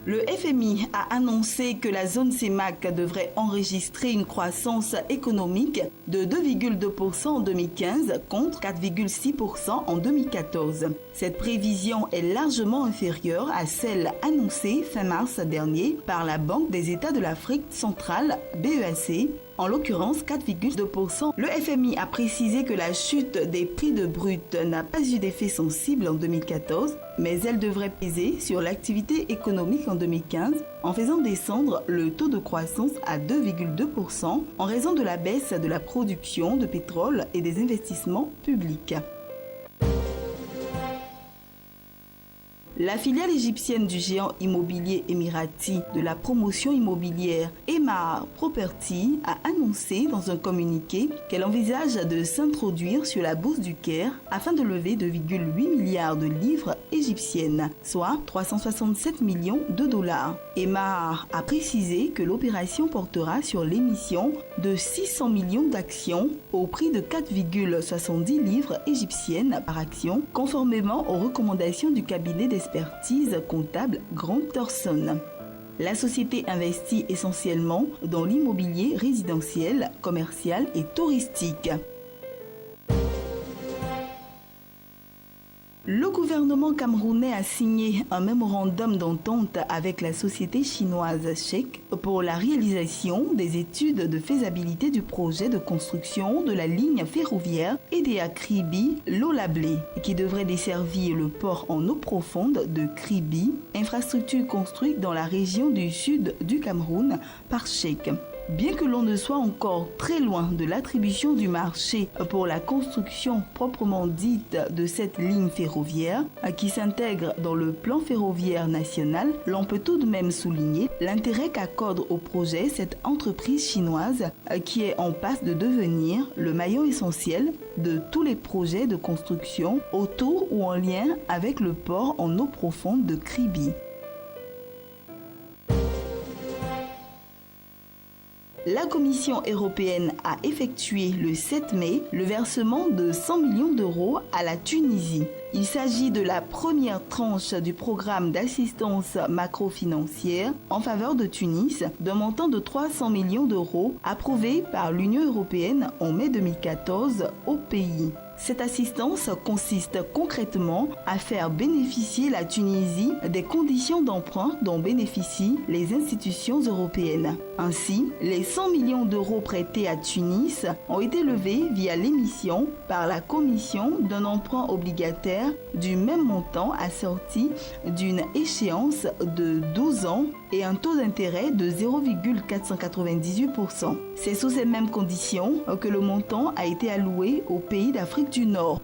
Le FMI a annoncé que la zone CEMAC devrait enregistrer une croissance économique de 2,2% en 2015 contre 4,6% en 2014. Cette prévision est largement inférieure à celle annoncée fin mars dernier par la Banque des États de l'Afrique centrale, BEAC, en l'occurrence 4,2%. Le FMI a précisé que la chute des prix de brut n'a pas eu d'effet sensible en 2014, mais elle devrait peser sur l'activité économique en 2015 en faisant descendre le taux de croissance à 2,2% en raison de la baisse de la production de pétrole et des investissements publics. La filiale égyptienne du géant immobilier émirati de la promotion immobilière Emaar Property a annoncé dans un communiqué qu'elle envisage de s'introduire sur la bourse du Caire afin de lever 2,8 milliards de livres égyptiennes, soit 367 millions de dollars. Emaar a précisé que l'opération portera sur l'émission de 600 millions d'actions au prix de 4,70 livres égyptiennes par action, conformément aux recommandations du cabinet d'expertise comptable Grant Thornton. La société investit essentiellement dans l'immobilier résidentiel, commercial et touristique. Le gouvernement camerounais a signé un mémorandum d'entente avec la société chinoise SHEC pour la réalisation des études de faisabilité du projet de construction de la ligne ferroviaire Edea Kribi-Lolablé, qui devrait desservir le port en eau profonde de Kribi, infrastructure construite dans la région du sud du Cameroun par SHEC. Bien que l'on ne soit encore très loin de l'attribution du marché pour la construction proprement dite de cette ligne ferroviaire qui s'intègre dans le plan ferroviaire national, l'on peut tout de même souligner l'intérêt qu'accorde au projet cette entreprise chinoise qui est en passe de devenir le maillon essentiel de tous les projets de construction autour ou en lien avec le port en eau profonde de Kribi. La Commission européenne a effectué le 7 mai le versement de 100 millions d'euros à la Tunisie. Il s'agit de la première tranche du programme d'assistance macro-financière en faveur de Tunis d'un montant de 300 millions d'euros approuvé par l'Union européenne en mai 2014 au pays. Cette assistance consiste concrètement à faire bénéficier la Tunisie des conditions d'emprunt dont bénéficient les institutions européennes. Ainsi, les 100 millions d'euros prêtés à Tunis ont été levés via l'émission par la Commission d'un emprunt obligataire du même montant assorti d'une échéance de 12 ans et un taux d'intérêt de 0,498%. C'est sous ces mêmes conditions que le montant a été alloué aux pays d'Afrique du Nord.